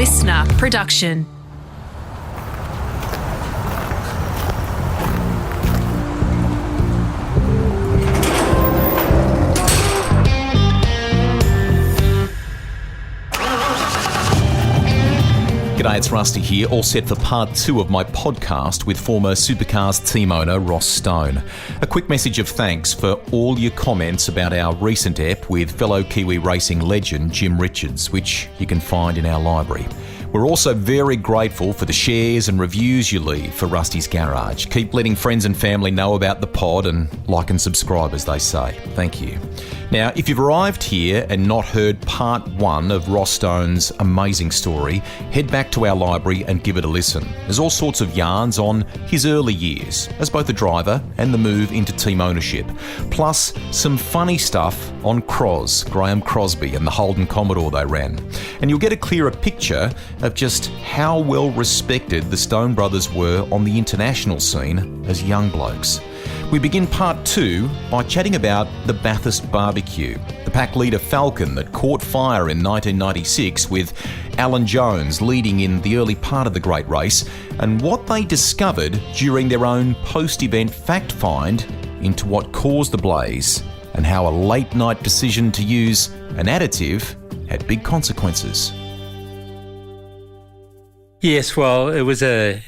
listener production. G'day, it's Rusty here, all set for part 2 of my podcast with former Supercars team owner Ross Stone. A quick message of thanks for all your comments about our recent ep with fellow Kiwi racing legend Jim Richards, which you can find in our library. We're also very grateful for the shares and reviews you leave for Rusty's Garage. Keep letting friends and family know about the pod and like and subscribe, as they say. Thank you. Now, if you've arrived here and not heard part 1 of Ross Stone's amazing story, head back to our library and give it a listen. There's all sorts of yarns on his early years as both a driver and the move into team ownership, plus some funny stuff on Graham Crosby and the Holden Commodore they ran. And you'll get a clearer picture of just how well respected the Stone brothers were on the international scene as young blokes. We begin part 2 by chatting about the Bathurst barbecue, the pack leader Falcon that caught fire in 1996 with Alan Jones leading in the early part of the great race, and what they discovered during their own post-event fact find into what caused the blaze and how a late-night decision to use an additive had big consequences. Yes, well, it was a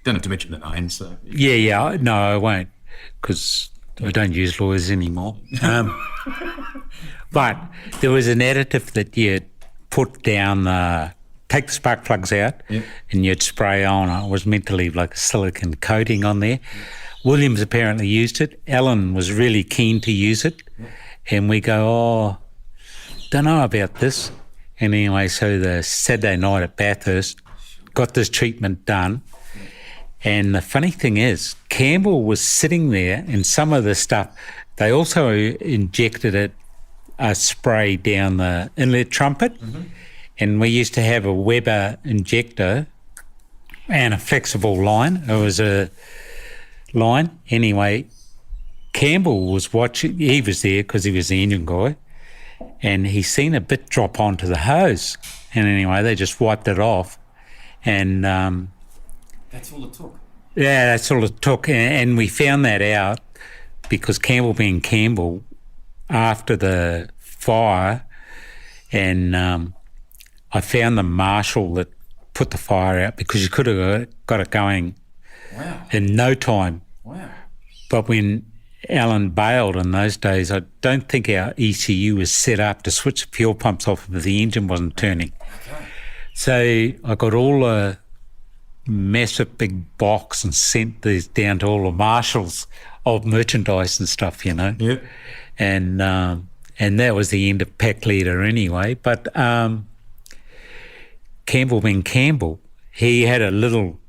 Don't have to mention the name, so... Yeah, no, I won't, because I don't use lawyers anymore. But there was an additive that you put down, take the spark plugs out, and you'd spray on. It was meant to leave like a silicone coating on there. Williams apparently used it. Alan was really keen to use it. And we go, don't know about this. And anyway, so the Saturday night at Bathurst, got this treatment done. And the funny thing is, Campbell was sitting there, and some of the stuff, they also injected a spray down the inlet trumpet. Mm-hmm. And we used to have a Weber injector and a flexible line. It was a line. Anyway, Campbell was watching, he was there because he was the engine guy, and he seen a bit drop onto the hose. And anyway, they just wiped it off. And... that's all it took. Yeah, that's all it took. And we found that out because Campbell being Campbell, after the fire, and I found the marshal that put the fire out because you could have got it going in no time. Wow. But when Alan bailed in those days, I don't think our ECU was set up to switch the fuel pumps off if the engine wasn't turning. Okay. So I got all the massive big box and sent these down to all the marshals of merchandise and stuff, you know. Yep. And that was the end of pack leader anyway. But Campbell being Campbell, he had a little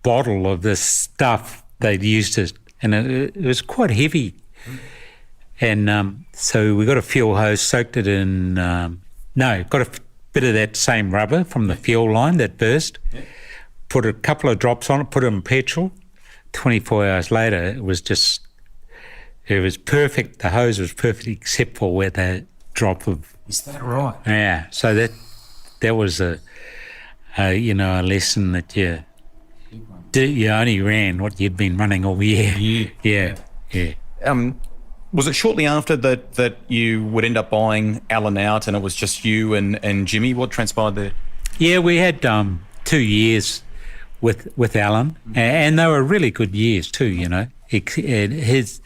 bottle of this stuff they'd used it, and it was quite heavy. And so we got a fuel hose, soaked it in, got a bit of that same rubber from the fuel line that burst. Yep. Put a couple of drops on it, put it in petrol. 24 hours later, it was perfect. The hose was perfect except for where the drop of... Is that right? Yeah, so that was a lesson that you only ran what you'd been running all year. Yeah. Was it shortly after that you would end up buying Alan out and it was just you and Jimmy? What transpired there? Yeah, we had 2 years with Alan, and they were really good years too, you know. His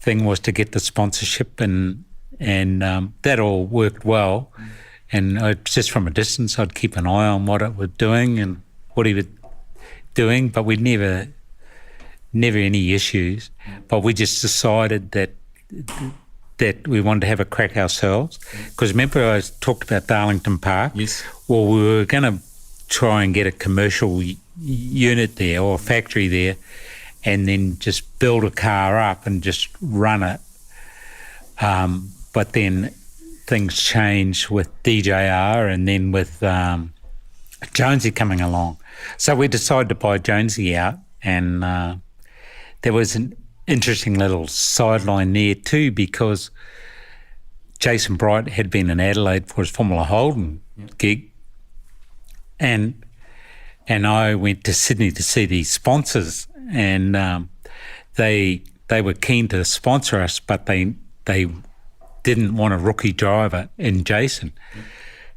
thing was to get the sponsorship, and that all worked well. And just from a distance, I'd keep an eye on what it was doing and what he was doing, but we'd never any issues. But we just decided that we wanted to have a crack ourselves. Because remember I talked about Darlington Park? Yes. Well, we were going to try and get a commercial unit there or a factory there, and then just build a car up and just run it. But then things changed with DJR and then with Jonesy coming along. So we decided to buy Jonesy out, and there was an interesting little sideline there too, because Jason Bright had been in Adelaide for his Formula Holden gig, and I went to Sydney to see the sponsors, and they were keen to sponsor us, but they didn't want a rookie driver in Jason.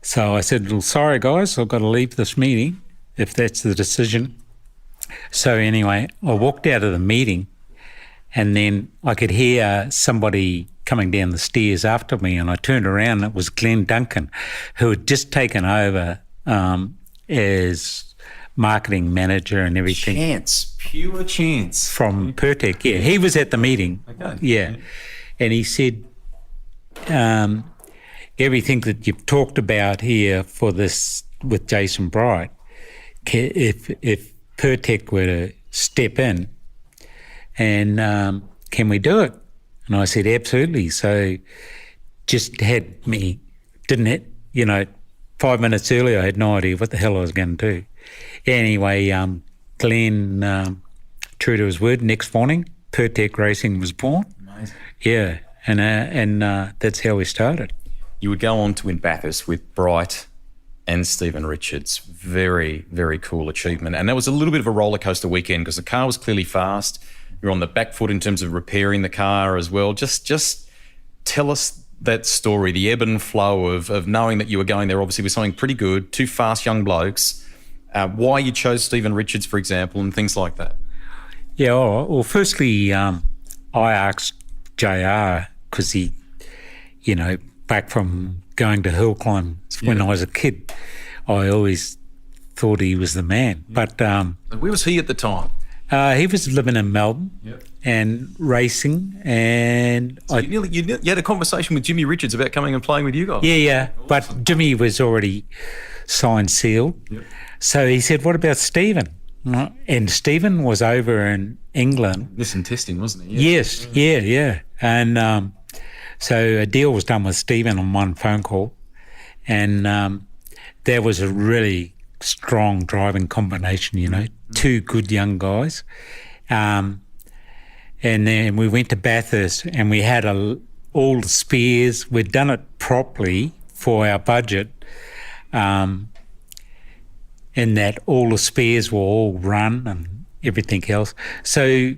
So I said, well, sorry guys, I've got to leave this meeting if that's the decision. So anyway, I walked out of the meeting, and then I could hear somebody coming down the stairs after me, and I turned around and it was Glenn Duncan, who had just taken over as marketing manager and everything. Pure chance. From Pertec, yeah. He was at the meeting. Okay. Yeah. And he said, everything that you've talked about here for this with Jason Bright, if Pertec were to step in, and can we do it? And I said, absolutely. So just had me, 5 minutes earlier, I had no idea what the hell I was going to do. Anyway, Glenn, true to his word, next morning, Pertec Racing was born. Amazing. Yeah, and that's how we started. You would go on to win Bathurst with Bright and Stephen Richards. Very, very cool achievement. And that was a little bit of a roller coaster weekend because the car was clearly fast. You're on the back foot in terms of repairing the car as well. Just tell us that story, the ebb and flow of knowing that you were going there obviously with something pretty good, two fast young blokes, why you chose Stephen Richards, for example, and things like that. Yeah, well, firstly, I asked JR because he, back from going to hill climb when I was a kid, I always thought he was the man. But where was he at the time? He was living in Melbourne and racing, and so you had a conversation with Jimmy Richards about coming and playing with you guys. Yeah, awesome. But Jimmy was already signed, sealed. Yep. So he said, "What about Stephen?" And Stephen was over in England. Missing testing, wasn't he? Yes, yeah. And so a deal was done with Stephen on one phone call, and there was a really strong driving combination, two good young guys. And then we went to Bathurst and we had all the spares. We'd done it properly for our budget, in that all the spares were all run and everything else. So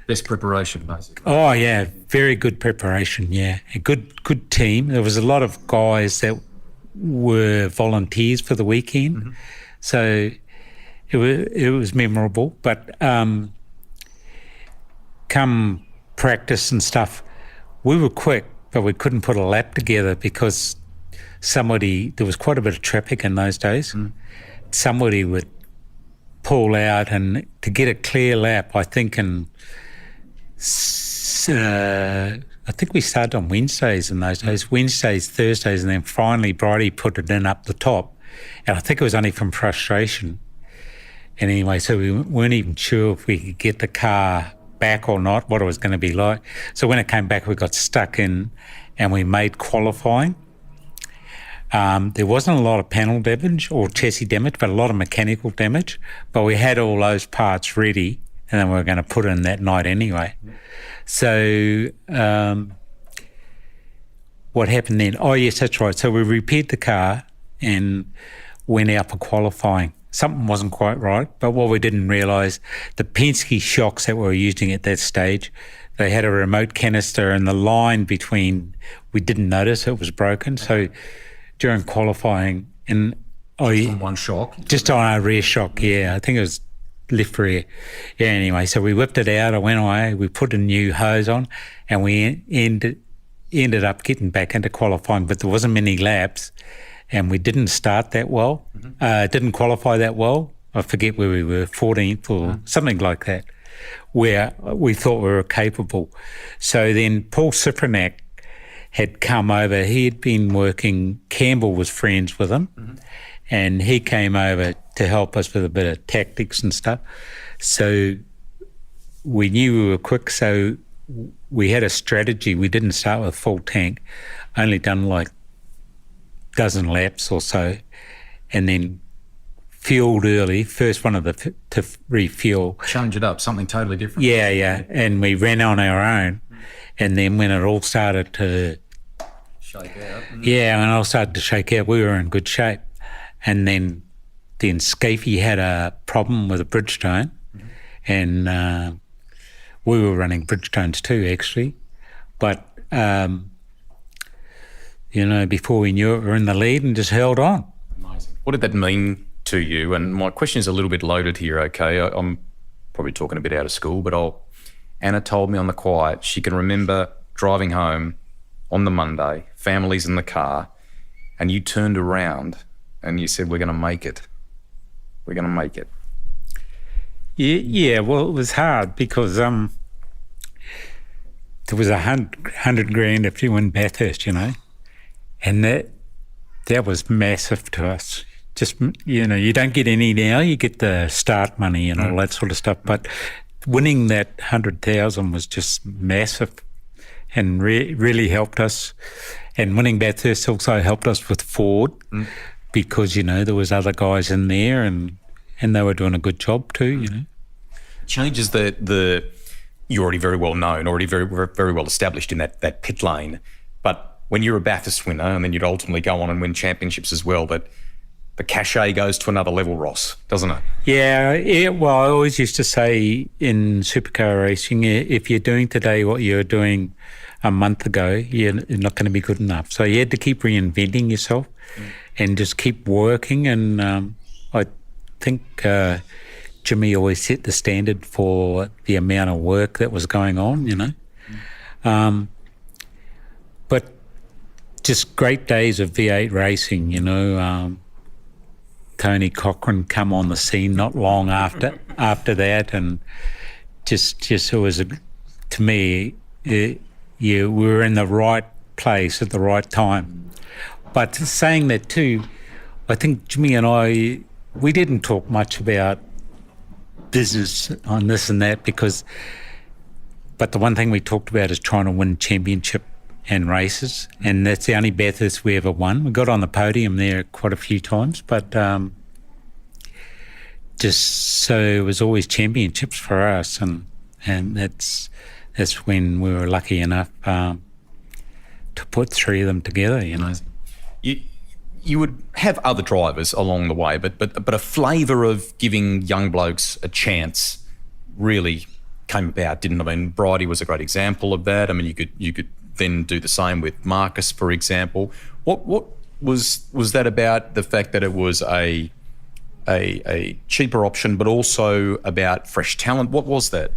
best preparation, basically. Oh, yeah, very good preparation, yeah. A good team. There was a lot of guys that were volunteers for the weekend. Mm-hmm. So it was memorable. But come practice and stuff, we were quick, but we couldn't put a lap together because there was quite a bit of traffic in those days. Mm. Somebody would pull out, and to get a clear lap, I think we started on Wednesdays in those days, Wednesdays, Thursdays, and then finally Bridie put it in up the top. And I think it was only from frustration. And anyway, so we weren't even sure if we could get the car back or not, what it was going to be like. So when it came back, we got stuck in and we made qualifying. There wasn't a lot of panel damage or chassis damage, but a lot of mechanical damage. But we had all those parts ready, and then we were going to put in that night anyway. So what happened then? Oh, yes, that's right. So we repaired the car and went out for qualifying. Something wasn't quite right, but what we didn't realise, the Penske shocks that we were using at that stage, they had a remote canister, and the line between, we didn't notice it was broken. So during qualifying, and just on one shock? Just on a rear shock, yeah. I think it was left rear. Yeah, anyway, so we whipped it out, I went away, we put a new hose on, and we ended up getting back into qualifying, but there wasn't many laps, and we didn't start that well, didn't qualify that well. I forget where we were, 14th or something like that, where we thought we were capable. So then Paul Ciprinak had come over. He had been working, Campbell was friends with him, and he came over to help us with a bit of tactics and stuff. So we knew we were quick, so we had a strategy. We didn't start with full tank, only done like dozen laps or so, and then fueled early, first one of the to refuel. Change it up, something totally different. Yeah, and we ran on our own, and then when it all started to shake out. Yeah, and I started to shake out. We were in good shape. And then Scafey had a problem with a Bridgestone, and we were running Bridgestones too, actually. But, before we knew it, we were in the lead and just held on. Amazing. What did that mean to you? And my question is a little bit loaded here, okay? I'm probably talking a bit out of school, but Anna told me on the quiet she can remember driving home on the Monday, families in the car, and you turned around and you said, we're going to make it. We're going to make it. Yeah, well, it was hard because there was $100,000 if you win Bathurst, and that was massive to us. Just, you don't get any now, you get the start money and all that sort of stuff, but winning that 100,000 was just massive and really helped us. And winning Bathurst also helped us with Ford because, there was other guys in there and they were doing a good job too, Changes the you're already very well known, already very, very well established in that pit lane. But when you're a Bathurst winner and then you'd ultimately go on and win championships as well, that the cachet goes to another level, Ross, doesn't it? Yeah. Well, I always used to say in supercar racing, if you're doing today what you were doing a month ago, you're not going to be good enough. So you had to keep reinventing yourself and just keep working. And I think Jimmy always set the standard for the amount of work that was going on, But just great days of V8 racing, Tony Cochran come on the scene not long after that, and just it was to me, we were in the right place at the right time. But saying that too, I think Jimmy and I, we didn't talk much about business on this and that but the one thing we talked about is trying to win championship and races, and that's the only Bathurst we ever won. We got on the podium there quite a few times, but just so it was always championships for us, and that's when we were lucky enough to put three of them together. You would have other drivers along the way, but a flavour of giving young blokes a chance really came about, didn't it? I mean, Bridie was a great example of that. I mean, you could then do the same with Marcus, for example. What was that about? The fact that it was a cheaper option, but also about fresh talent. What was that?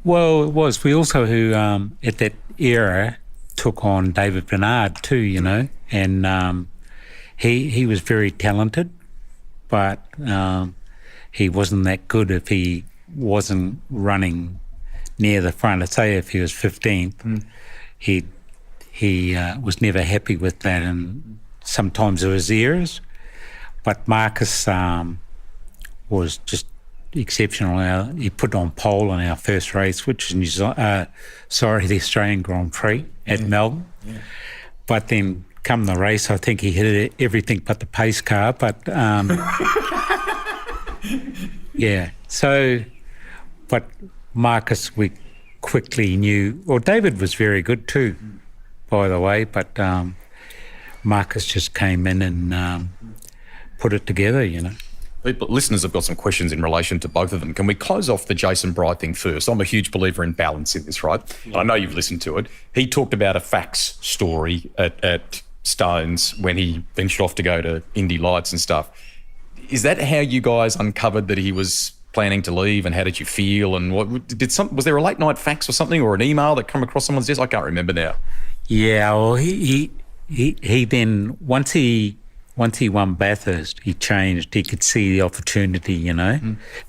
Well, it was. We also at that era took on David Bernard too, and he was very talented, but he wasn't that good if he wasn't running near the front. I'd say if he was 15th, he was never happy with that, and sometimes there was errors. But Marcus was just exceptional. He put on pole in our first race, which is the Australian Grand Prix at Melbourne. Yeah. But then come the race, I think he hit everything but the pace car. But yeah. So, but Marcus, we quickly knew. Well, David was very good too, by the way. But Marcus just came in and put it together, Listeners have got some questions in relation to both of them. Can we close off the Jason Bright thing first? I'm a huge believer in balance in this, right? Yeah. I know you've listened to it. He talked about a fax story at Stones when he ventured off to go to Indy Lights and stuff. Is that how you guys uncovered that he was planning to leave, and how did you feel? And was there a late night fax or something, or an email that come across someone's desk? I can't remember now. Yeah, well, he then once he won Bathurst, he changed. He could see the opportunity,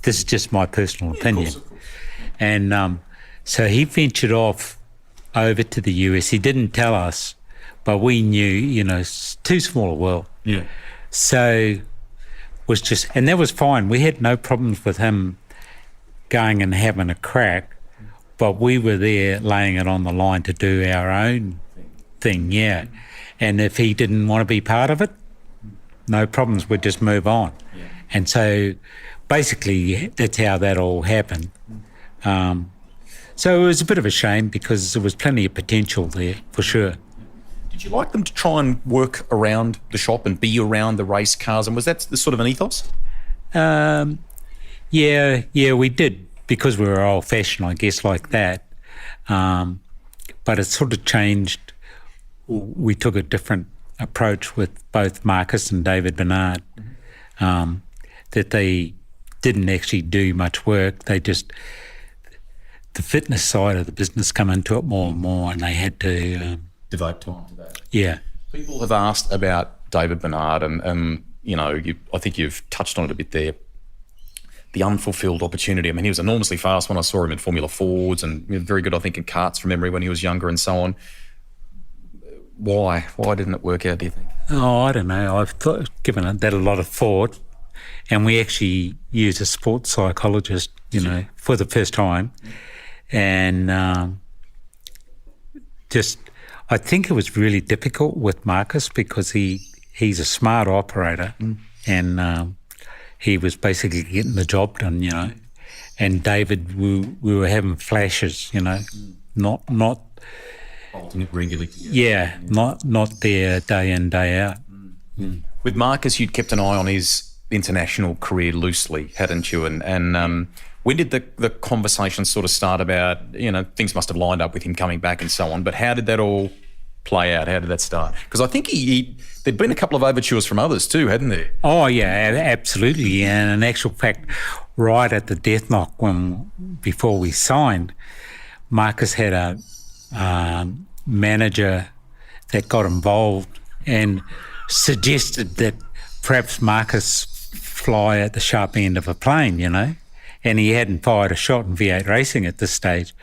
This is just my personal opinion. Of course. And so he ventured off over to the US. He didn't tell us, but we knew, it's too small a world. Yeah. So was just, and that was fine. We had no problems with him going and having a crack, but we were there laying it on the line to do our own thing, yeah. And if he didn't want to be part of it, no problems, we'd just move on. Yeah. And so basically that's how that all happened. So it was a bit of a shame because there was plenty of potential there, for sure. Do Did you like them to try and work around the shop and be around the race cars? And was that the sort of an ethos? Yeah, we did, because we were old-fashioned, I guess, like that. But it sort of changed. We took a different approach with both Marcus and David Bernard, that they didn't actually do much work. They just, the fitness side of the business come into it more and more, and they had to... devote time to that. Yeah. People have asked about David Bernard, and I think you've touched on it a bit there. The unfulfilled opportunity. I mean, he was enormously fast when I saw him in Formula Fords, and very good, I think, in karts from memory when he was younger and so on. Why didn't it work out, do you think? Oh, I don't know. I've given that a lot of thought, and we actually used a sports psychologist, for the first time, and I think it was really difficult with Marcus because he's a smart operator, and he was basically getting the job done, And David, we were having flashes, not Bolting it regularly together. Yeah, not there day in, day out. With Marcus, you'd kept an eye on his international career loosely, hadn't you? And when did the conversation sort of start about, things must have lined up with him coming back and so on, but how did that all play out? How did that start? Because I think there'd been a couple of overtures from others too, hadn't there? Oh, yeah, absolutely. And in actual fact, right at the death knock before we signed, Marcus had a manager that got involved and suggested that perhaps Marcus fly at the sharp end of a plane, and he hadn't fired a shot in V8 racing at this stage.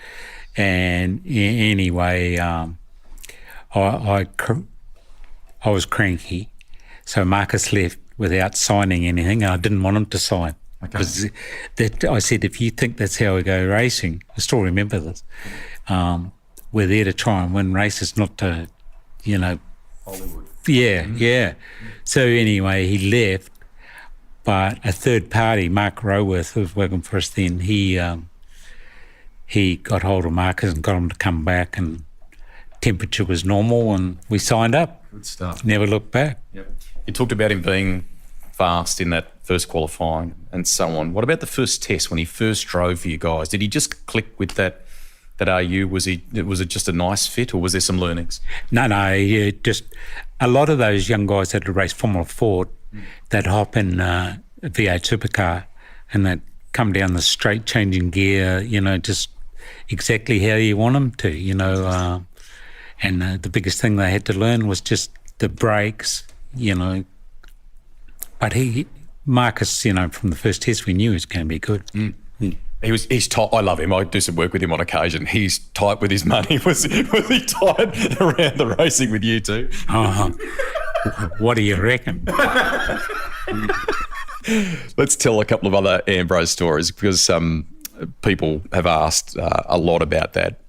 And anyway, I was cranky, so Marcus left without signing anything, and I didn't want him to sign. Because I said, if you think that's how we go racing, I still remember this, we're there to try and win races, not to, Hollywood. Yeah. So anyway, he left, but a third party, Mark Roworth, who was working for us then, he got hold of Marcus and got him to come back, and temperature was normal, and we signed up. Good stuff. Never looked back. Yep. You talked about him being fast in that first qualifying and so on. What about the first test when he first drove for you guys? Did he just click with that RU? Was it just a nice fit, or was there some learnings? No, just a lot of those young guys that had raced Formula Ford, they'd hop in a V8 supercar and they'd come down the straight, changing gear, just exactly how you want them to, and the biggest thing they had to learn was just the brakes, But Marcus, from the first test, we knew he was going to be good. He's tight. I love him. I do some work with him on occasion. He's tight with his money. Was he tight around the racing with you too? What do you reckon? Let's tell a couple of other Ambrose stories, because some people have asked a lot about that.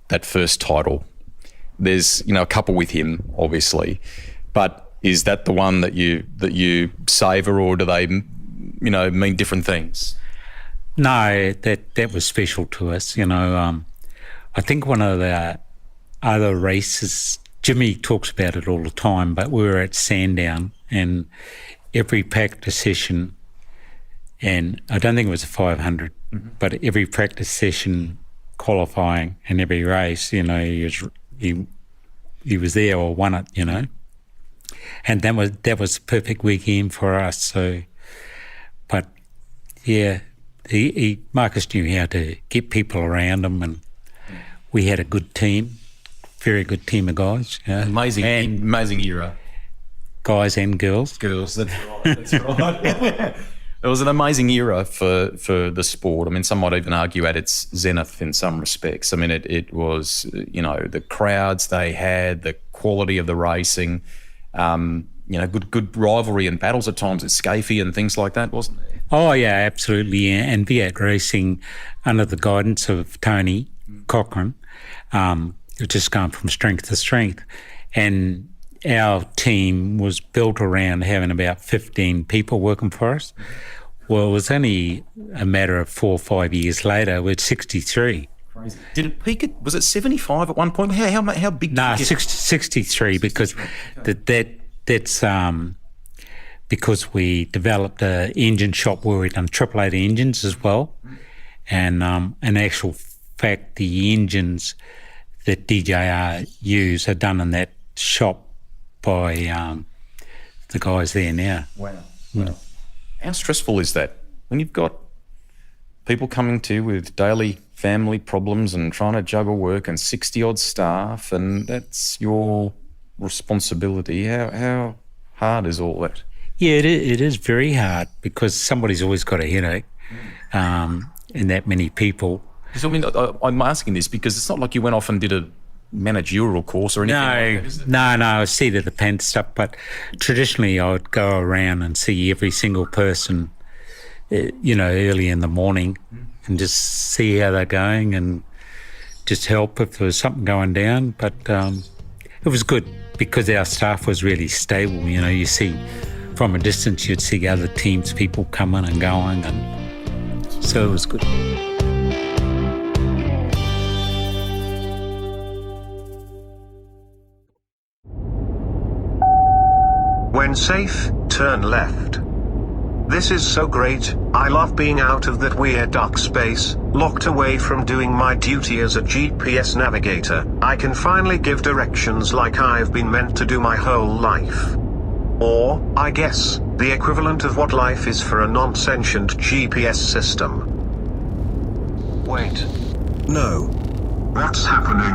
That first title. There's a couple with him, obviously, but is that the one that you savour, or do they mean different things? No, that was special to us. I think one of the other races, Jimmy talks about it all the time, but we were at Sandown, and every practice session, and I don't think it was a 500, but every practice session, qualifying, and every race, he was there or won it, and that was the perfect weekend for us. So, but yeah. Marcus knew how to get people around him, and we had a good team, very good team of guys. Amazing era. Guys and girls. Girls, that's right. It was an amazing era for the sport. I mean, some might even argue at its zenith in some respects. I mean, it was, the crowds they had, the quality of the racing, good rivalry and battles at times at Scafie and things like that, wasn't there? Oh, yeah, absolutely. And V8 racing, under the guidance of Tony Cochran, it just gone from strength to strength. And our team was built around having about 15 people working for us. Well, it was only a matter of 4 or 5 years later, we're 63. Crazy. Did it peak at, was it 75 at one point? How big? No, 63 because that's because we developed an engine shop where we done 888 engines as well, and in actual fact the engines that DJR use are done in that shop by the guys there now. Wow. How stressful is that when you've got people coming to you with daily family problems and trying to juggle work and 60-odd staff, and that's your responsibility? How hard is all that? Yeah, it is very hard because somebody's always got a headache, and that many people. I mean, I'm asking this because it's not like you went off and did a managerial course or anything like that, is it? No, I was seat of the pants stuff, but traditionally I would go around and see every single person, early in the morning and just see how they're going and just help if there was something going down. But it was good because our staff was really stable. You see from a distance, you'd see other teams, people coming and going, and so it was good. When safe, turn left. This is so great. I love being out of that weird dark space, locked away from doing my duty as a GPS navigator. I can finally give directions like I've been meant to do my whole life. Or, I guess, the equivalent of what life is for a non-sentient GPS system. Wait. No. What's happening?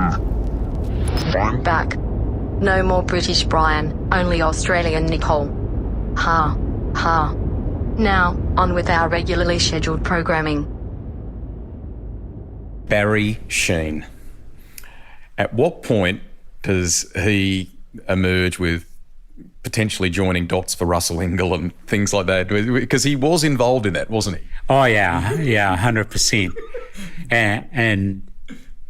I'm back. No more British Brian, only Australian Nicole. Ha. Now, on with our regularly scheduled programming. Barry Sheen. At what point does he emerge with potentially joining dots for Russell Ingall and things like that? Because he was involved in that, wasn't he? Oh, yeah, 100%. And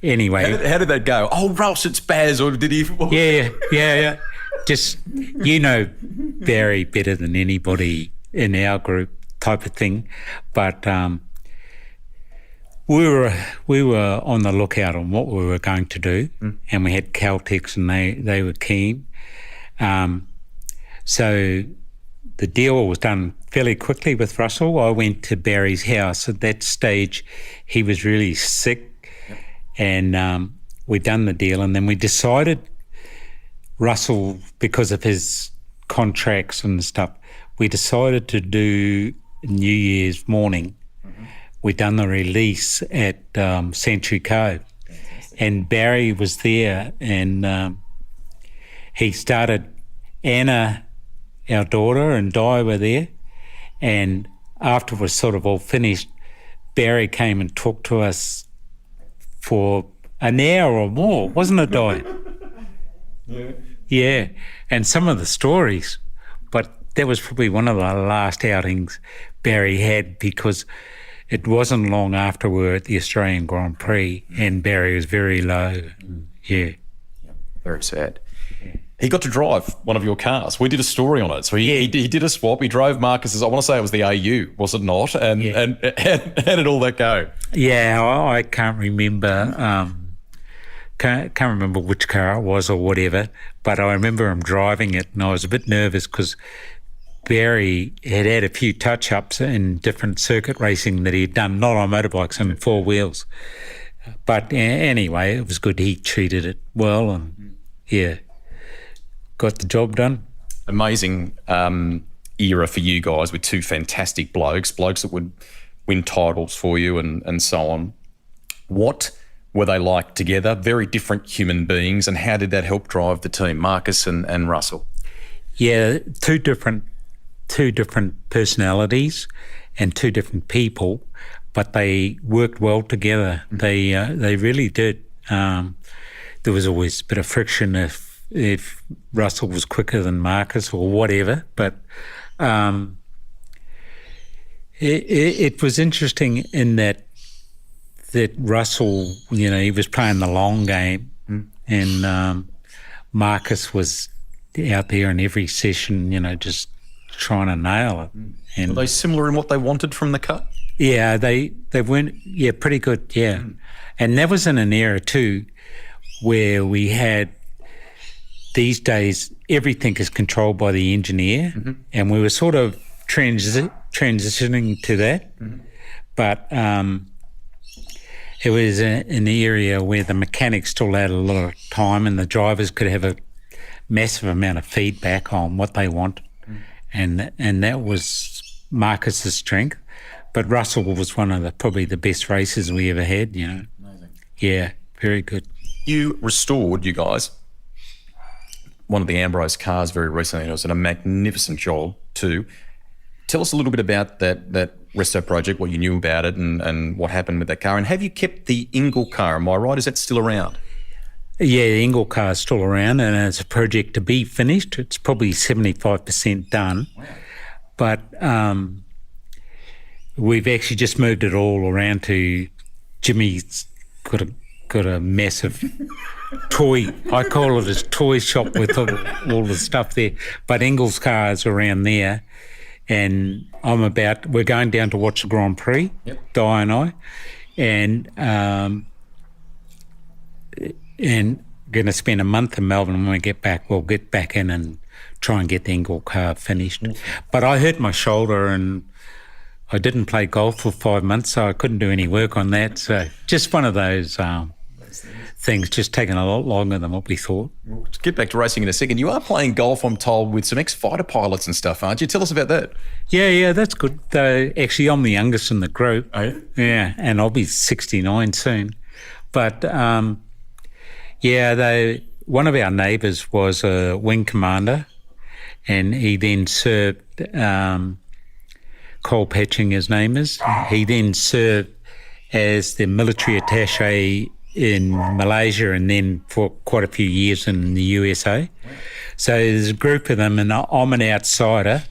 anyway. How did that go? Oh, Russ, it's Baz, or did he? Yeah. Just, Barry better than anybody in our group type of thing. But we were on the lookout on what we were going to do, and we had Caltex and they were keen. So the deal was done fairly quickly with Russell. I went to Barry's house. At that stage, he was really sick. And we'd done the deal, and then we decided Russell, because of his contracts and stuff, we decided to do New Year's morning. We'd done the release at Century Cove, and Barry was there, and he started. Anna, our daughter, and Di were there, and after it was sort of all finished, Barry came and talked to us for an hour or more, wasn't it, Di? Yeah, and some of the stories, but that was probably one of the last outings Barry had, because it wasn't long after we were at the Australian Grand Prix and Barry was very low. Yeah. Very sad. He got to drive one of your cars. We did a story on it. So he did a swap. He drove Marcus's, I want to say it was the AU, was it not? And how did all that go? Yeah, I can't remember. Can't remember which car it was or whatever, but I remember him driving it, and I was a bit nervous because Barry had a few touch-ups in different circuit racing that he'd done, not on motorbikes, and four wheels. But anyway, it was good. He treated it well, and got the job done. Amazing era for you guys with two fantastic blokes that would win titles for you and so on. What were they like together? Very different human beings, and how did that help drive the team, Marcus and Russell? Yeah, two different personalities and two different people, but they worked well together. They really did. There was always a bit of friction if Russell was quicker than Marcus or whatever, but it was interesting in that Russell, he was playing the long game, and Marcus was out there in every session, just trying to nail it. And were they similar in what they wanted from the car? Yeah, they weren't, pretty good, yeah. And that was in an era too where we had, these days, everything is controlled by the engineer, and we were sort of transitioning to that. But it was an area where the mechanics still had a lot of time and the drivers could have a massive amount of feedback on what they want. And that was Marcus's strength. But Russell was one of probably the best racers we ever had, you know. Amazing. Yeah, very good. You restored, you guys, one of the Ambrose cars very recently, and it was a magnificent job too. Tell us a little bit about that resto project, what you knew about it and what happened with that car. And have you kept the Ingle car, am I right? Is that still around? Yeah, the Ingle car is still around and it's a project to be finished. It's probably 75% done. Wow. But we've actually just moved it all around to Jimmy's got a massive toy, I call it his toy shop with all the stuff there. But Ingle's car is around there. And we're going down to watch the Grand Prix, Di and I, and going to spend a month in Melbourne. When we get back, we'll get back in and try and get the Ingle car finished. But I hurt my shoulder and I didn't play golf for 5 months, so I couldn't do any work on that. So just one of those things, just taking a lot longer than what we thought. We'll get back to racing in a second. You are playing golf, I'm told, with some ex-fighter pilots and stuff, aren't you? Tell us about that. Yeah, that's good. Actually, I'm the youngest in the group. Oh, yeah? Yeah, and I'll be 69 soon. But, one of our neighbours was a wing commander, and he then served, Cole Patching, his name is. He then served as the military attaché in Malaysia and then for quite a few years in the USA. So there's a group of them and I'm an outsider,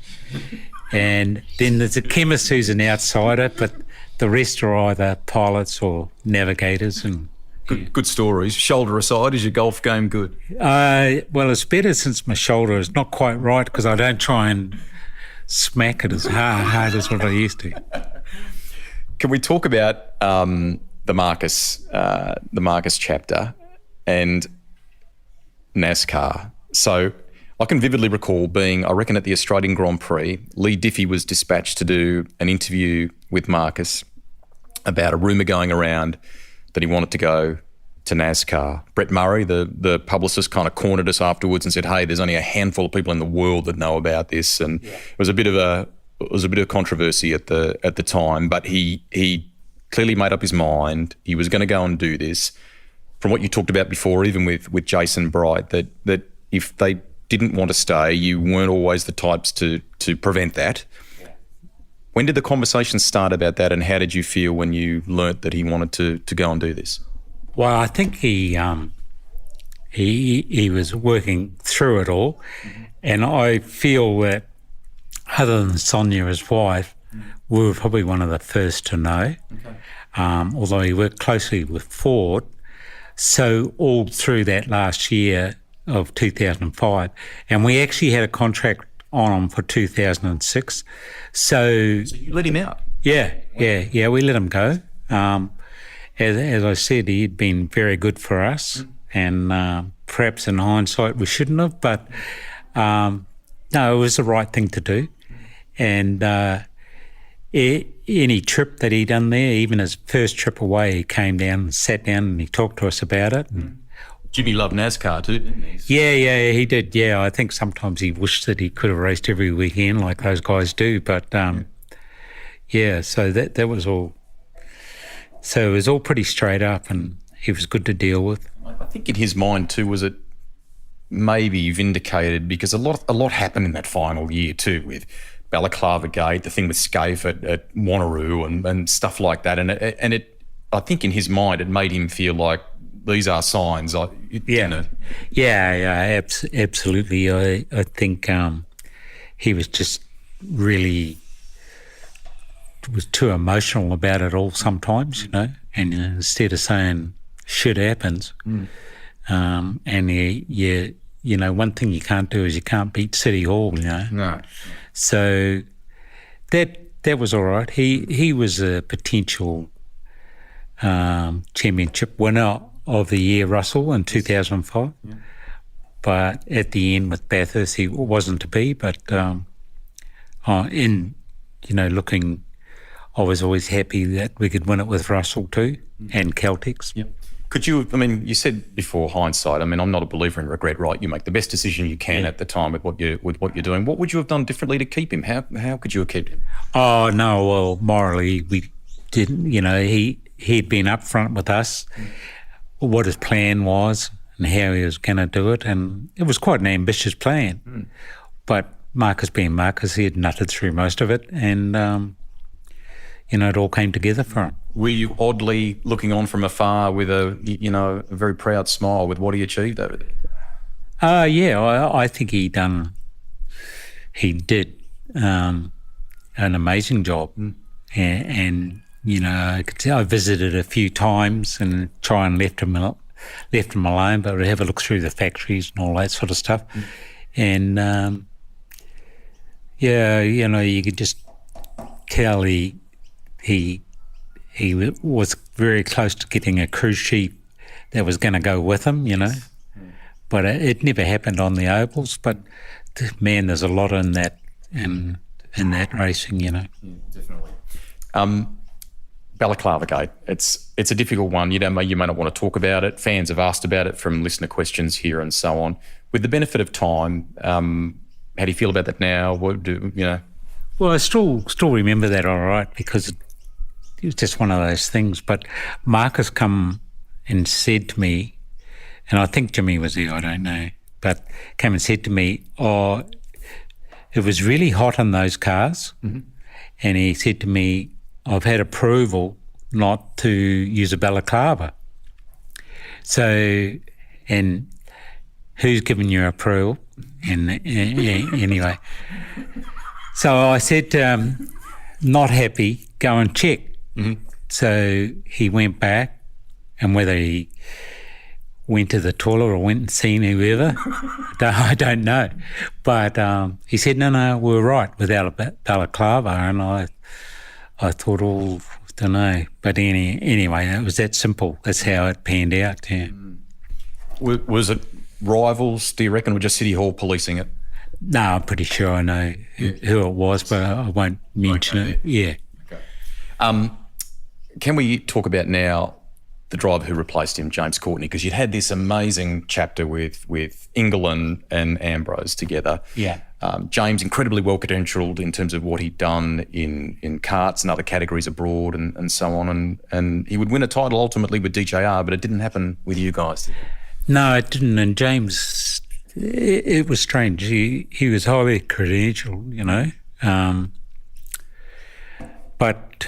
and then there's a chemist who's an outsider, but the rest are either pilots or navigators. And Good stories. Shoulder aside, is your golf game good? well, it's better since my shoulder is not quite right because I don't try and smack it as hard as what I used to. Can we talk about the Marcus chapter and NASCAR? So I can vividly recall being, I reckon, at the Australian Grand Prix. Lee Diffie was dispatched to do an interview with Marcus about a rumour going around that he wanted to go to NASCAR. Brett Murray, the publicist, kind of cornered us afterwards and said, "Hey, there's only a handful of people in the world that know about this," and it was a bit of controversy at the time. But he clearly made up his mind. He was going to go and do this. From what you talked about before, even with Jason Bright, that if they didn't want to stay, you weren't always the types to prevent that. Yeah. When did the conversation start about that, and how did you feel when you learnt that he wanted to go and do this? Well, I think he was working through it all, and I feel that other than Sonia, his wife, we were probably one of the first to know. Okay. Although he worked closely with Ford, so all through that last year of 2005, and we actually had a contract on him for 2006. So you let him out? Yeah, we let him go. As I said, he had been very good for us, and perhaps in hindsight we shouldn't have, but no, it was the right thing to do. And any trip that he done there, even his first trip away, he came down and sat down and he talked to us about it. And Jimmy loved NASCAR too, didn't he? Yeah, he did. Yeah, I think sometimes he wished that he could have raced every weekend like those guys do. But so that was all. So it was all pretty straight up, and he was good to deal with. I think in his mind too, was it maybe vindicated because a lot happened in that final year too, with Balaclava Gate, the thing with Scaife at Wanneroo and stuff like that, and it I think in his mind it made him feel like these are signs. Absolutely. I think he was just really was too emotional about it all sometimes, you know. And instead of saying shit happens, and you know, one thing you can't do is you can't beat City Hall, you know. No. So that that was all right. He was a potential championship winner of the year, Russell, in 2005. Yeah. But at the end with Bathurst, he wasn't to be. But looking, I was always happy that we could win it with Russell too, and Caltex. Yep. Could you, you said before hindsight, I'm not a believer in regret, right? You make the best decision you can at the time with what you're doing. What would you have done differently to keep him? How could you have kept him? Oh, no, well, morally we didn't, he'd been upfront with us, what his plan was and how he was going to do it, and it was quite an ambitious plan. But Marcus being Marcus, he had nutted through most of it, and it all came together for him. Were you oddly looking on from afar with a very proud smile with what he achieved over there? Yeah, I think he did an amazing job, and I could tell I visited a few times and try and left him alone, but we'd have a look through the factories and all that sort of stuff, and you could just tell he was very close to getting a cruise ship that was going to go with him, but it never happened on the ovals. But man, there's a lot in that in that racing, Yeah, definitely. Balaclava Gate. It's a difficult one. You may not want to talk about it. Fans have asked about it from listener questions here and so on. With the benefit of time, how do you feel about that now? Well, I still remember that all right, because it was just one of those things. But Marcus come and said to me, and I think Jimmy was there, I don't know, but came and said to me, it was really hot in those cars. Mm-hmm. And he said to me, I've had approval not to use a balaclava. So, and who's given you approval? And anyway, so I said, not happy, go and check. Mm-hmm. So he went back, and whether he went to the toilet or went and seen whoever, I don't know. But he said, no, we're right without a balaclava. And I thought, don't know. But anyway, it was that simple. That's how it panned out, yeah. Was it rivals, do you reckon, or just City Hall policing it? No, I'm pretty sure I know who it was, but I won't mention it. Yeah. Okay. Can we talk about now the driver who replaced him, James Courtney? Because you'd had this amazing chapter with England and Ambrose together. Yeah. James, incredibly well-credentialed in terms of what he'd done in karts and other categories abroad and so on. And he would win a title ultimately with DJR, but it didn't happen with you guys. No, it didn't. And James, it was strange. He was highly credentialed, but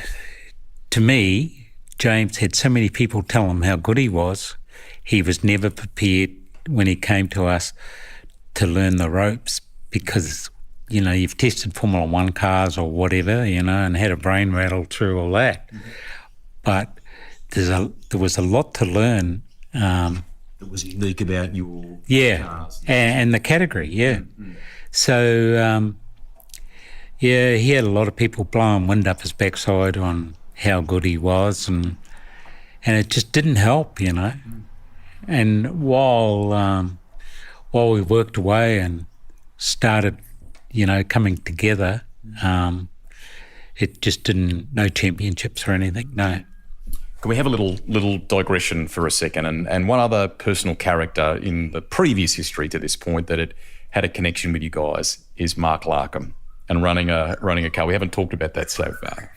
to me, James had so many people tell him how good he was. He was never prepared when he came to us to learn the ropes, because, you've tested Formula One cars or whatever, and had a brain rattle through all that. Mm-hmm. But there was a lot to learn. That was unique about your cars. And the category, yeah. Mm-hmm. So, he had a lot of people blowing wind up his backside on how good he was, and it just didn't help, And while we worked away and started, coming together, it just no championships or anything, no. Can we have a little digression for a second? And one other personal character in the previous history to this point that had a connection with you guys is Mark Larkham and running a car. We haven't talked about that so far.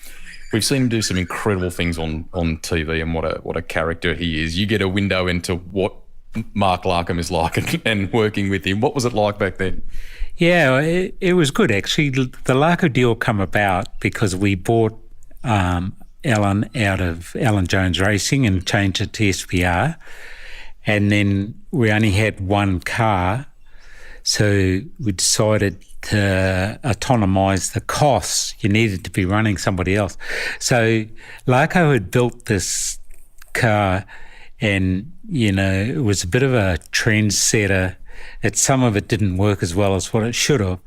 We've seen him do some incredible things on TV, and what a character he is. You get a window into what Mark Larkham is like and working with him. What was it like back then? Yeah, it was good actually. The Larkham deal come about because we bought Alan out of Alan Jones Racing and changed it to SPR, and then we only had one car, so we decided to autonomise the costs. You needed to be running somebody else. So Larko had built this car, and, it was a bit of a trendsetter. Some of it didn't work as well as what it should have.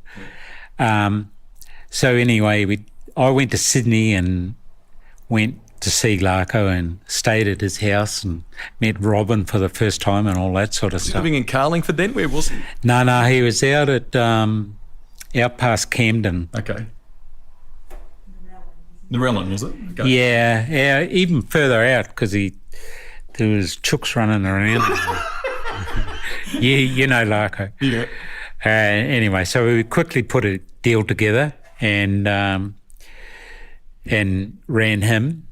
So anyway, I went to Sydney and went to see Larko and stayed at his house and met Robin for the first time and all that sort of stuff. Living in Carlingford then? Where was he? No, he was out at out past Camden. Okay. Narellan, was it? Okay. Yeah, even further out because there was chooks running around. You know Larko. Yeah. Anyway, so we quickly put a deal together and ran him.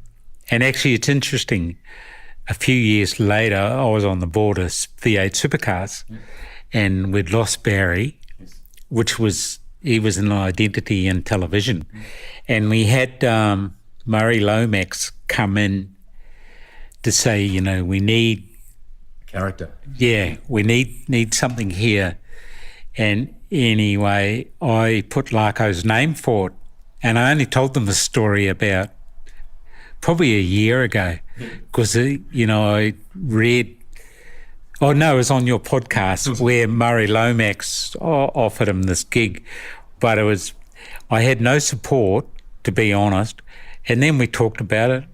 And actually, it's interesting. A few years later, I was on the board of V8 Supercars, and we'd lost Barry, he was an identity in television, and we had Murray Lomax come in to say, you know, we need Character. Yeah, we need something here. And anyway, I put Larko's name for it, and I only told them the story about probably a year ago because, you know, I read, oh no, it was on your podcast where Murray Lomax offered him this gig, but I had no support, to be honest. And then we talked about it,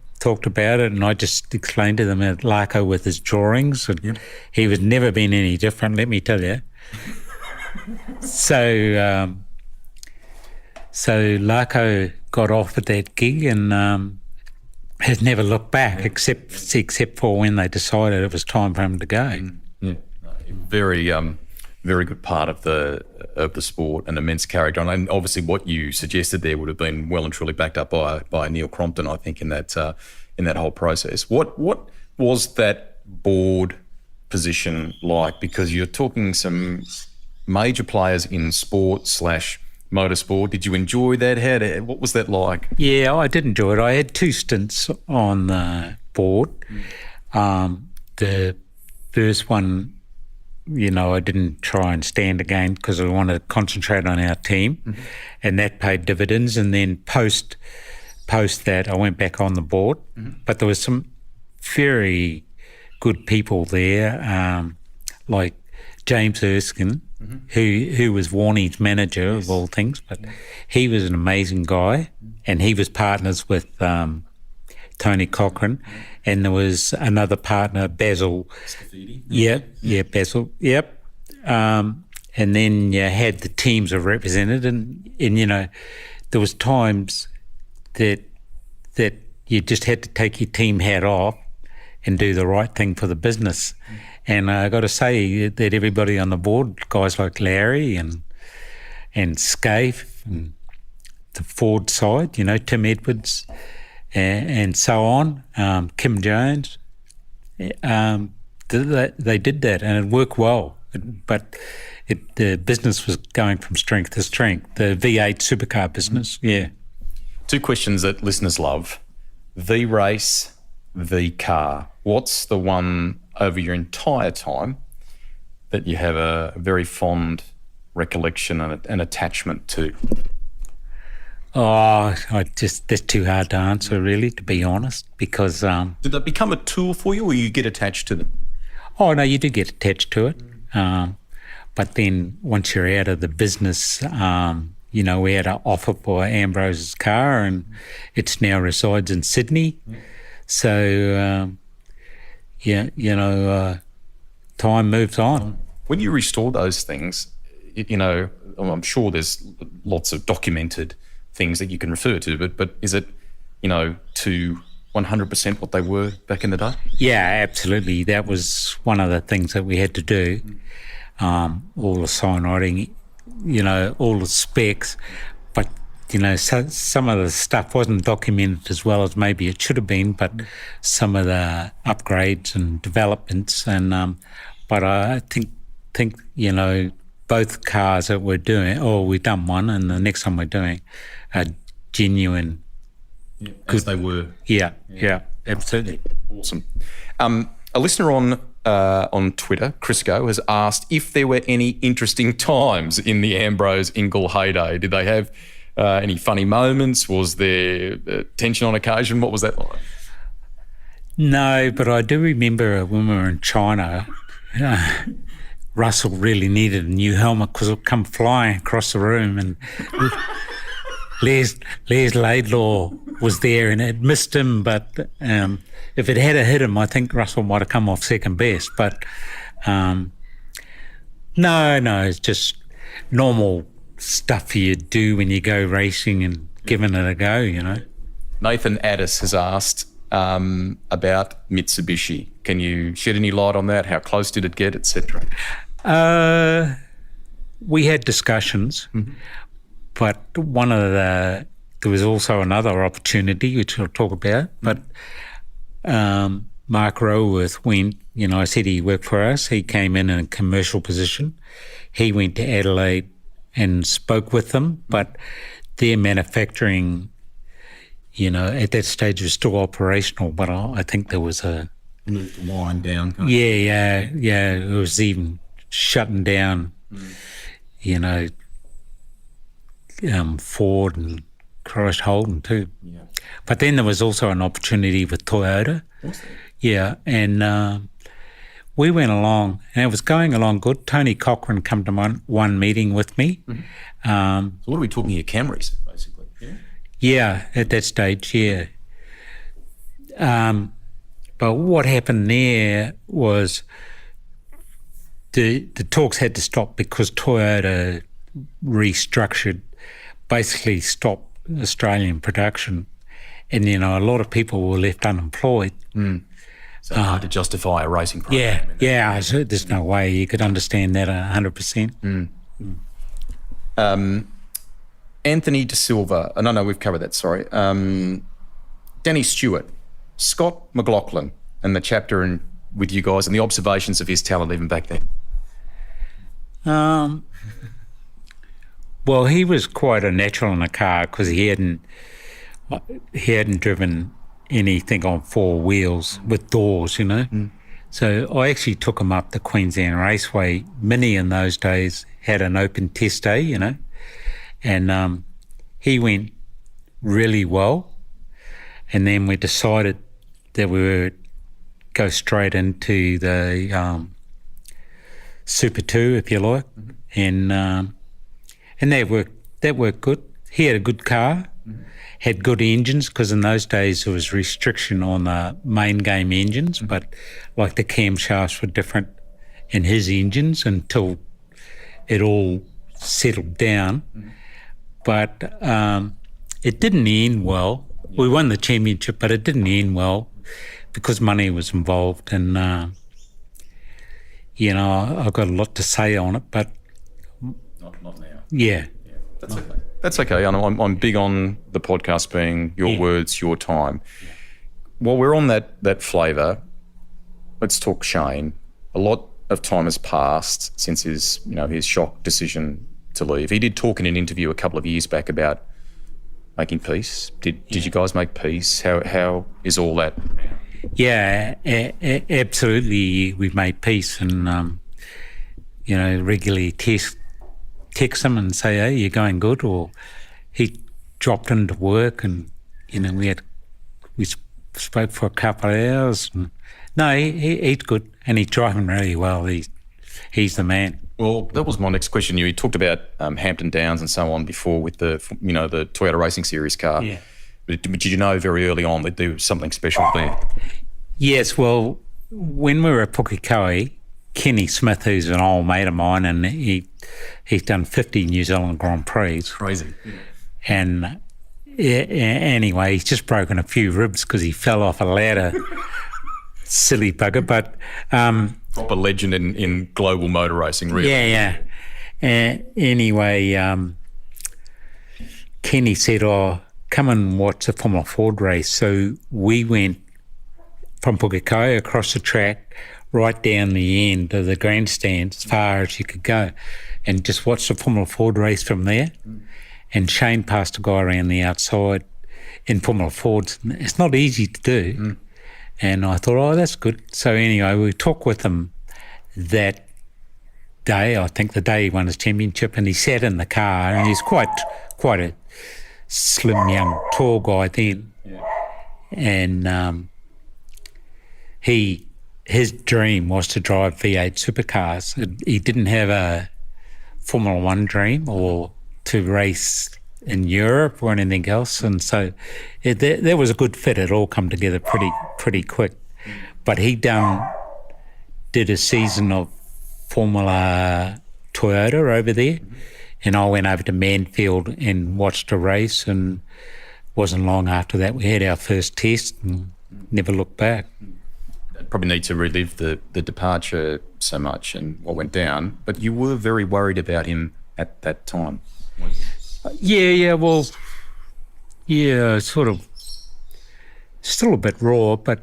and I just explained to them that Larko with his drawings, and he was never been any different, let me tell you. So Larko got offered that gig and has never looked back, except for when they decided it was time for him to go. Yeah, very good part of the sport, and immense character. And obviously, what you suggested there would have been well and truly backed up by Neil Crompton, I think, in that whole process. What was that board position like? Because you're talking some major players in sport / motorsport. Did you enjoy that? What was that like? Yeah, I did enjoy it. I had 2 stints on the board. The first one, you know, I didn't try and stand again because I wanted to concentrate on our team, and that paid dividends. And then post that, I went back on the board. But there was some very good people there, like James Erskine, who was Warnie's manager of all things, but he was an amazing guy, and he was partners with Tony Cochran, and there was another partner, Basil. Basil. Yep. And then you had the teams are represented, and you know, there was times that you just had to take your team hat off and do the right thing for the business. And I got to say that everybody on the board, guys like Larry and Scaife and the Ford side, you know, Tim Edwards and so on, Kim Jones, they did that and it worked well. But the business was going from strength to strength, the V8 supercar business, yeah. 2 questions that listeners love. The race, the car. What's the one over your entire time that you have a very fond recollection and an attachment to? Oh, that's too hard to answer, really, to be honest, because... Did that become a tool for you, or you get attached to them? Oh, no, you do get attached to it. But then once you're out of the business, you know, we had an offer for Ambrose's car, and it now resides in Sydney. So, yeah, you know, time moves on. When you restore those things, you know, I'm sure there's lots of documented things that you can refer to, but is it, you know, to 100% what they were back in the day? Yeah, absolutely. That was one of the things that we had to do. All the signwriting, you know, all the specs, but, you know, some of the stuff wasn't documented as well as maybe it should have been, but some of the upgrades and developments, and but I think you know, both cars that we're doing, or we've done one, and the next one we're doing, are genuine. Yeah, as they were. Yeah, absolutely. Awesome. A listener on Twitter, Crisco, has asked if there were any interesting times in the Ambrose Ingle heyday. Did they have any funny moments? Was there tension on occasion? What was that like? No, but I do remember when we were in China, Russell really needed a new helmet because it would come flying across the room, and Les Laidlaw was there and it missed him, but if it had hit him, I think Russell might have come off second best. But no, it's just normal stuff you do when you go racing and giving it a go, you know. Nathan Addis has asked about Mitsubishi. Can you shed any light on that? How close did it get, etc.? We had discussions, but there was also another opportunity, which I'll talk about, but Mark Roworth went, you know, I said he worked for us. He came in a commercial position. He went to Adelaide and spoke with them, but their manufacturing, you know, at that stage was still operational, but I think there was a wind down. Yeah, it was even shutting down, you know, Ford and Christ Holden too. Yeah. But then there was also an opportunity with Toyota. Yeah, and we went along, and it was going along good. Tony Cochran come to one meeting with me. So what are we talking here? Camrys, basically. Yeah, at that stage, yeah. But what happened there was the talks had to stop because Toyota restructured, basically stopped Australian production, and you know a lot of people were left unemployed. So hard to justify a racing program. Yeah. There's no way you could understand that 100%. Anthony De Silva. No, we've covered that. Sorry. Danny Stewart, Scott McLaughlin, and the chapter with you guys and the observations of his talent even back then. Well, he was quite a natural in a car because he hadn't driven anything on four wheels with doors, you know. So I actually took him up the Queensland Raceway. Mini in those days had an open test day, you know, and he went really well. And then we decided that we would go straight into the Super 2, if you like, and that worked good. He had a good car, had good engines, because in those days there was restriction on the main game engines, but like the camshafts were different in his engines until it all settled down. But it didn't end well. We won the championship, but it didn't end well because money was involved, and you know, I've got a lot to say on it, but not now. Yeah. That's okay. That's okay. I'm big on the podcast being your words, your time. While we're on that flavour, let's talk Shane. A lot of time has passed since his shock decision to leave. He did talk in an interview a couple of years back about making peace. Did you guys make peace? How is all that? Yeah, absolutely. We've made peace, and you know, regularly text him and say, "Hey, you're going good?" Or he dropped into work, and you know, we spoke for a couple of hours. And, no, he's good, and he's driving really well. He's the man. Well, that was my next question. You talked about Hampton Downs and so on before with the Toyota Racing Series car. Yeah. But did you know very early on that there was something special there? Yes. Well, when we were at Pukekohe, Kenny Smith, who's an old mate of mine, and he's done 50 New Zealand Grand Prix. Crazy. And anyway, he's just broken a few ribs because he fell off a ladder. Silly bugger, but proper legend in global motor racing, really. Yeah. Anyway, Kenny said, "Oh, come and watch the Formula Ford race." So we went from Pukekohe across the track, right down the end of the grandstand, as far as you could go, and just watched the Formula Ford race from there. And Shane passed a guy around the outside in Formula Fords. It's not easy to do. And I thought, oh, that's good. So anyway, we talked with him that day, I think the day he won his championship, and he sat in the car, and he's quite a slim, young, tall guy then. Yeah. And his dream was to drive V8 supercars. He didn't have a Formula One dream or to race in Europe or anything else, and so there was a good fit. It all come together pretty quick. But he did a season of Formula Toyota over there, and I went over to Mansfield and watched a race, and wasn't long after that we had our first test and never looked back. Probably need to relive the departure so much and what went down, but you were very worried about him at that time. Sort of still a bit raw, but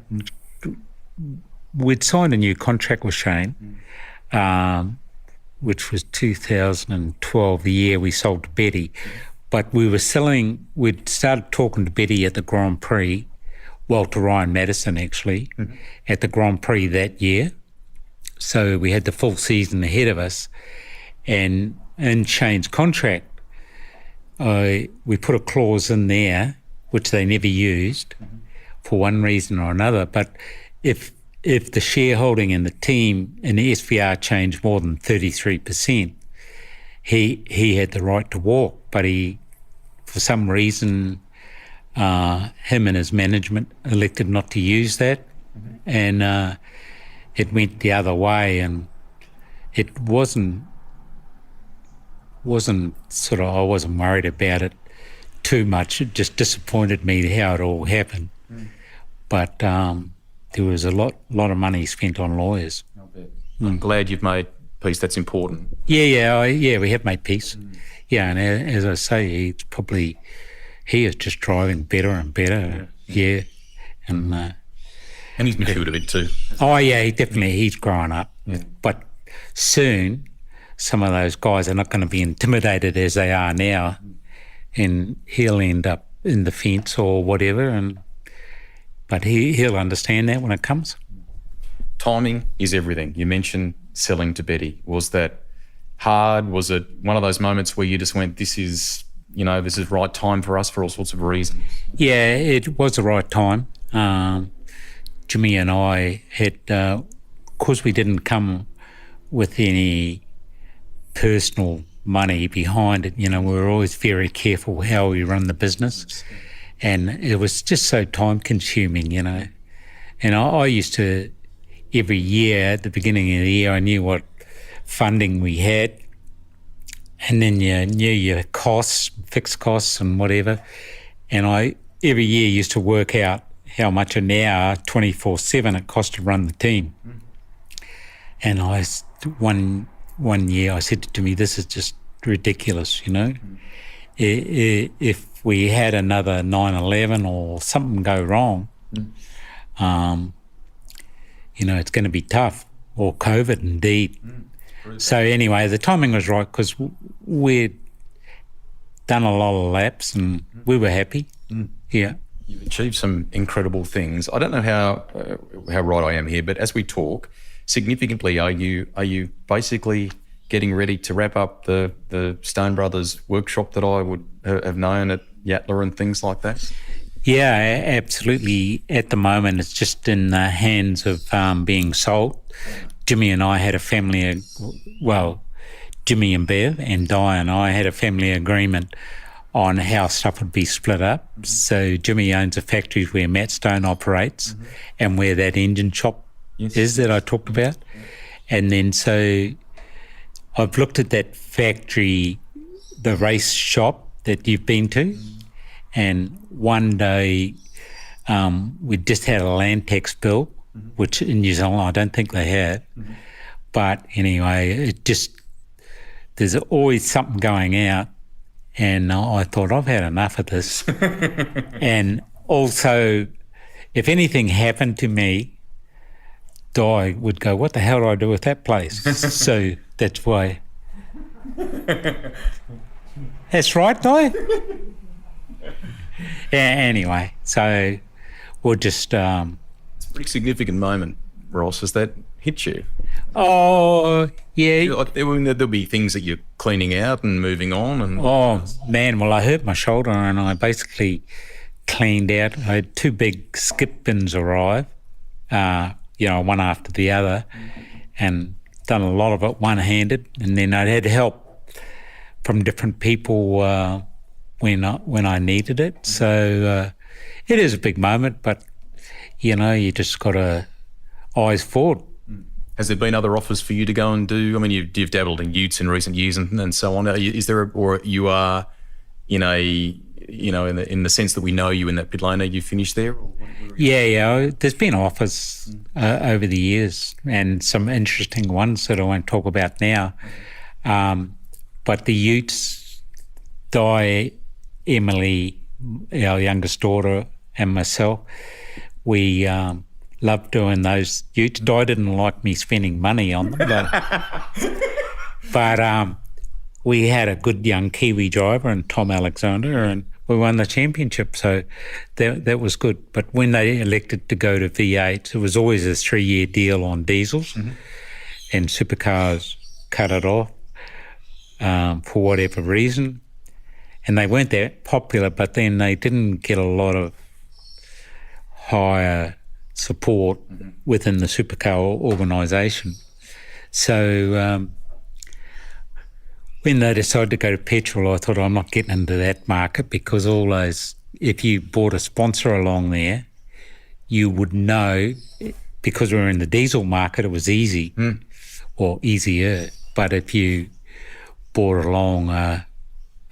we'd signed a new contract with Shane, which was 2012, the year we sold to Betty. But we'd started talking to Betty at the Grand Prix, to Ryan Madison actually, at the Grand Prix that year. So we had the full season ahead of us. And in Shane's contract, we put a clause in there, which they never used for one reason or another. But if the shareholding in the team in the SVR changed more than 33%, he had the right to walk. But he, for some reason, him and his management elected not to use that, and it went the other way, and it wasn't sort of, I wasn't worried about it too much. It just disappointed me how it all happened. But there was a lot of money spent on lawyers. I'm glad you've made peace. That's important. Yeah, we have made peace. Yeah, and as I say, he is just driving better and better. Yeah. And he's matured a bit too. Oh yeah, he's growing up. Yeah. But soon, some of those guys are not going to be intimidated as they are now, and he'll end up in the fence or whatever. But he'll understand that when it comes. Timing is everything. You mentioned selling to Betty. Was that hard? Was it one of those moments where you just went, this is right time for us for all sorts of reasons? Yeah, it was the right time. Jimmy and I had, because we didn't come with any personal money behind it, we were always very careful how we run the business. And it was just so time consuming, And I used to, every year at the beginning of the year, I knew what funding we had, and then you knew your costs, fixed costs and whatever. And I every year used to work out how much an hour, 24/7, it cost to run the team. And one year I said to me, this is just ridiculous, If we had another 9/11 or something go wrong, it's going to be tough, or COVID indeed. So anyway, the timing was right because we'd done a lot of laps and we were happy. Yeah. You've achieved some incredible things. I don't know how right I am here, but as we talk, significantly, are you basically getting ready to wrap up the Stone Brothers workshop that I would have known at Yatala and things like that? Yeah, absolutely. At the moment, it's just in the hands of being sold. Jimmy and I had a family, Jimmy and Bev and Di and I had a family agreement on how stuff would be split up. So Jimmy owns a factory where Matt Stone operates and where that engine shop is that I talked about. And then so I've looked at that factory, the race shop that you've been to, and one day we just had a land tax bill, which in New Zealand I don't think they have. But anyway, there's always something going out, and I thought, I've had enough of this. And also, if anything happened to me, Di would go, what the hell do I do with that place? So that's why. That's right, Di? Anyway, so we'll just... It's a pretty significant moment, Ross. Has that hit you? Oh, yeah. There'll be things that you're cleaning out and moving on. And oh, man, well, I hurt my shoulder and I basically cleaned out. I had 2 big skip bins arrive, one after the other, and done a lot of it one-handed. And then I'd had help from different people when I needed it. So it is a big moment, but you just got to eyes forward. Has there been other offers for you to go and do? I mean, you've dabbled in utes in recent years and so on. Is there, or you are in in the sense that we know you in that pit lane? Are you finished there? Yeah. There's been offers over the years, and some interesting ones that I won't talk about now. But the utes, Di, Emily, our youngest daughter, and myself, we loved doing those utes. Di didn't like me spending money on them, but we had a good young Kiwi driver and Tom Alexander, and we won the championship, so that was good. But when they elected to go to V8, it was always a 3-year deal on diesels, and Supercars cut it off for whatever reason. And they weren't that popular, but then they didn't get a lot of higher support within the supercar organisation. So when they decided to go to petrol, I thought, I'm not getting into that market, because all those, if you bought a sponsor along there, you would know, because we were in the diesel market, it was easy or easier. But if you brought along a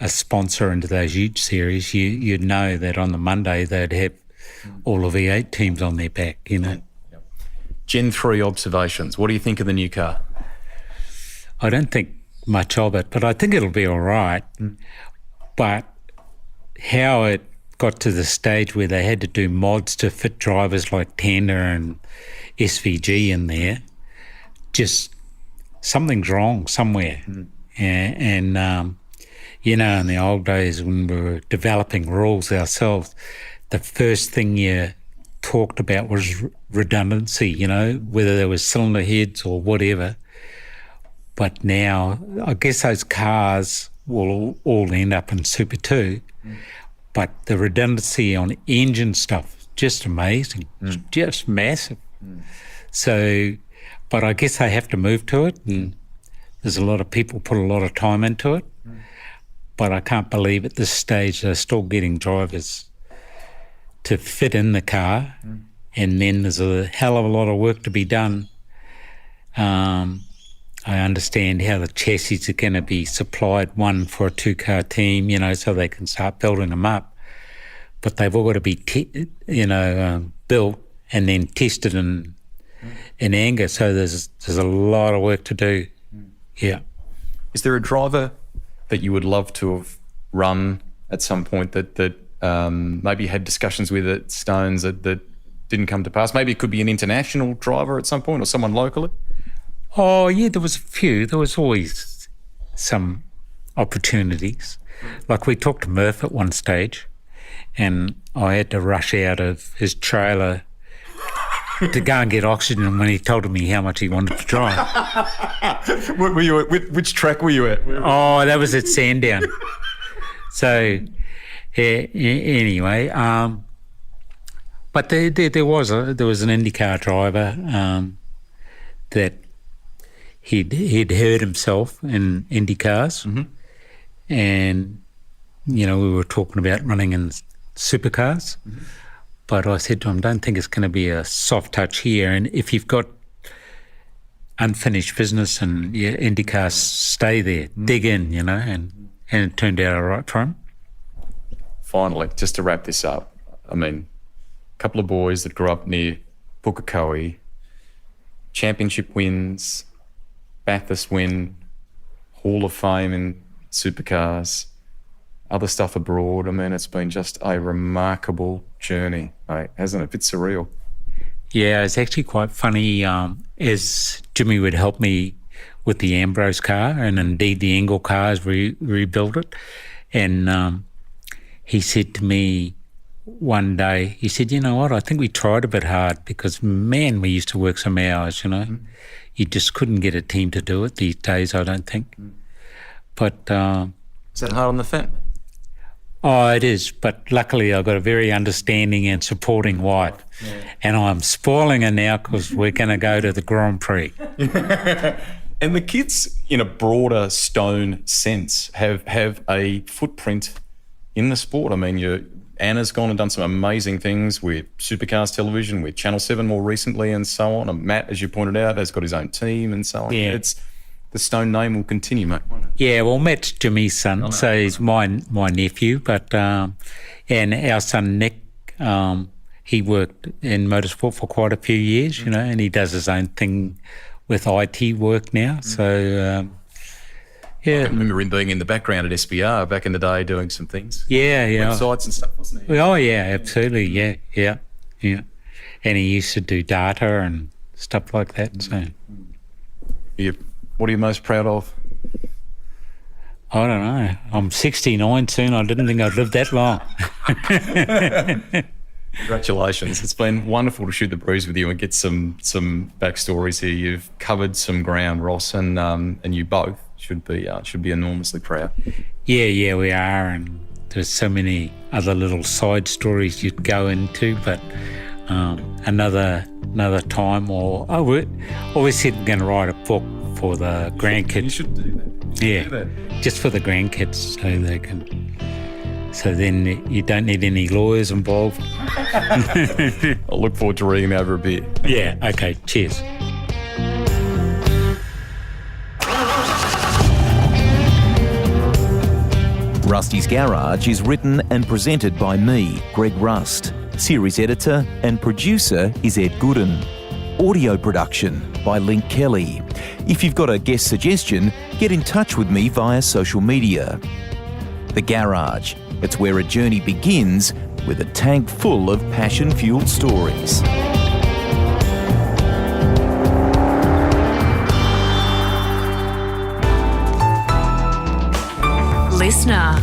sponsor into those Ute series, you'd know that on the Monday they'd have all the V8 teams on their back, Gen 3 observations. What do you think of the new car? I don't think much of it, but I think it'll be all right. But how it got to the stage where they had to do mods to fit drivers like Tander and SVG in there, just something's wrong somewhere. And in the old days when we were developing rules ourselves, the first thing you talked about was redundancy, whether there was cylinder heads or whatever. But now, I guess those cars will all end up in Super 2, but the redundancy on engine stuff, just amazing, just massive. So, but I guess they have to move to it, and there's a lot of people put a lot of time into it, but I can't believe at this stage they're still getting drivers to fit in the car, and then there's a hell of a lot of work to be done. I understand how the chassis are going to be supplied, one for a 2-car team, so they can start building them up. But they've all got to be, built and then tested in anger. So there's a lot of work to do. Yeah. Is there a driver that you would love to have run at some point that maybe had discussions with at Stones that didn't come to pass? Maybe it could be an international driver at some point, or someone locally? Oh, yeah, there was a few. There was always some opportunities. Like we talked to Murph at one stage, and I had to rush out of his trailer to go and get oxygen when he told me how much he wanted to drive. Were you at, which track were you at? Oh, that was at Sandown. So, anyway, but there was an IndyCar driver that he'd hurt himself in IndyCars, and we were talking about running in supercars. But I said to him, don't think it's going to be a soft touch here, and if you've got unfinished business and IndyCars, stay there, dig in, and it turned out all right for him. Finally, just to wrap this up, I mean, a couple of boys that grew up near Pukekohe, championship wins, Bathurst win, Hall of Fame in supercars, other stuff abroad. I mean, it's been just a remarkable journey, mate, hasn't it? A bit surreal. Yeah, it's actually quite funny, as Jimmy would help me with the Ambrose car, and indeed the Engel car as we rebuilt it. And he said to me one day, he said, you know what, I think we tried a bit hard, because, man, we used to work some hours, You just couldn't get a team to do it these days, I don't think. But is that hard on the family? Oh, it is. But luckily, I've got a very understanding and supporting wife, and I'm spoiling her now because we're going to go to the Grand Prix. And the kids, in a broader Stone sense, have a footprint in the sport. I mean, Anna's gone and done some amazing things with Supercars television, with Channel 7 more recently and so on. And Matt, as you pointed out, has got his own team and so on. Yeah. The Stone name will continue, mate, won't it? Yeah, well, Matt's Jimmy's son, so he's my nephew. But and our son Nick, he worked in motorsport for quite a few years, you know, and he does his own thing with IT work now. So I remember him being in the background at SBR back in the day doing some things. Yeah. Websites and stuff, wasn't he? Oh, yeah, absolutely. Yeah. And he used to do data and stuff like that. So What are you most proud of? I don't know. I'm 69 soon. I didn't think I'd live that long. Congratulations. It's been wonderful to shoot the breeze with you and get some backstories here. You've covered some ground, Ross, and you both should be enormously proud. Yeah, we are, and there's so many other little side stories you'd go into, but another time. Or we always said we're going to write a book for the grandkids. You should do that. Yeah, do that. just for the grandkids, so they can. So then you don't need any lawyers involved. I'll look forward to reading over a bit. Yeah. Okay. Cheers. Rusty's Garage is written and presented by me, Greg Rust. Series editor and producer is Ed Gooden. Audio production by Link Kelly. If you've got a guest suggestion, get in touch with me via social media. The Garage. It's where a journey begins with a tank full of passion-fueled stories. Listener.